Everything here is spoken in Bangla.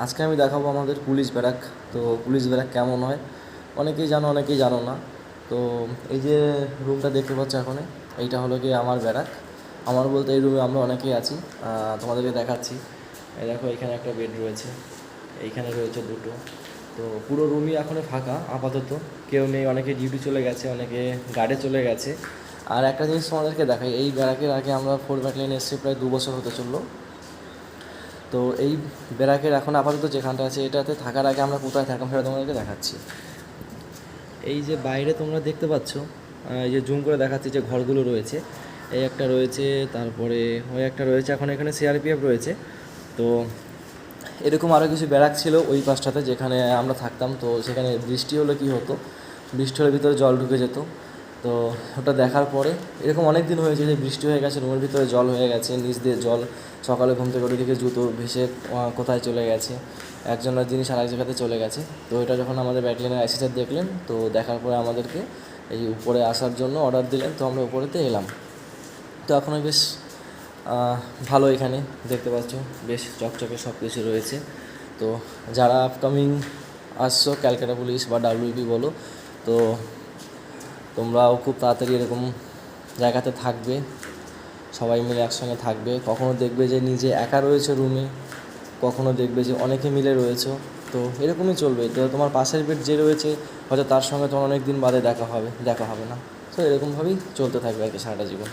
আজকে আমি দেখাবো আমাদের পুলিশ ব্যারাক। তো পুলিশ ব্যারাক কেমন হয় অনেকেই জানো, অনেকেই জানো না। তো এই যে রুমটা দেখতে পাচ্ছ এখন, এইটা হলো কি আমার ব্যারাক। আমার বলতে এই রুমে আমরা অনেকেই আছি, তোমাদেরকে দেখাচ্ছি। এই দেখো, এখানে একটা বেড রয়েছে, এইখানে রয়েছে দুটো। তো পুরো রুমই এখনও ফাঁকা আপাতত, কেউ নেই। অনেকে ডিউটি চলে গেছে, অনেকে গার্ডে চলে গেছে। আর একটা জিনিস তোমাদেরকে দেখাই, এই ব্যারাকের আগে আমরা 4 ব্যাটালিয়নে এসেছি, প্রায় 2 বছর হতে চললো। তো এই ব্যারাকের এখন আপাতত যেখানটা আছে, এটাতে থাকার আগে আমরা কোথায় থাকতাম সেটা তোমাদেরকে দেখাচ্ছি। এই যে বাইরে তোমরা দেখতে পাচ্ছ, এই যে জুম করে দেখাচ্ছি যে ঘরগুলো রয়েছে, এই একটা রয়েছে, তারপরে ওই একটা রয়েছে, এখন এখানে সিআরপিএফ রয়েছে। তো এরকম আরও কিছু ব্যারাক ছিল ওই পাশটাতে যেখানে আমরা থাকতাম। তো সেখানে বৃষ্টি হলে কী হতো, বৃষ্টি হলে ভিতরে জল ঢুকে যেত। তো ওটা দেখার পরে এরকম অনেক দিন হয়েছে যে বৃষ্টি হয়ে গেছে, রুমের ভিতরে জল হয়ে গেছে, নিচ দিয়ে জল, সকালে ঘুম থেকে ওদিকে জুতো ভেসে কোথায় চলে গেছে, একজনের জিনিস আর এক জায়গাতে চলে গেছে। তো এটা যখন আমাদের ব্যাটালিয়নের আইসি স্যার দেখলেন, তো দেখার পরে আমাদেরকে এই উপরে আসার জন্য অর্ডার দিলেন। তো আমরা উপরেতে এলাম। তো এখনও বেশ ভালো, এখানে দেখতে পাচ্ছ বেশ চকচকে সব কিছু রয়েছে। তো যারা আপকামিং আসছো, ক্যালকাটা পুলিশ বা ডাব্লিউপি বলো, তো তোমরাও খুব তাড়াতাড়ি এরকম জায়গাতে থাকবে, সবাই মিলে একসঙ্গে থাকবে। কখনও দেখবে যে নিজে একা রয়েছে রুমে, কখনও দেখবে যে অনেকে মিলে রয়েছো। তো এরকমই চলবে। তো তোমার পাশের বেড যে রয়েছে, হয়তো তার সঙ্গে তোমার অনেক দিন বাদে দেখা হবে না। তো এরকমভাবেই চলতে থাকবে আর কি সারাটা জীবন।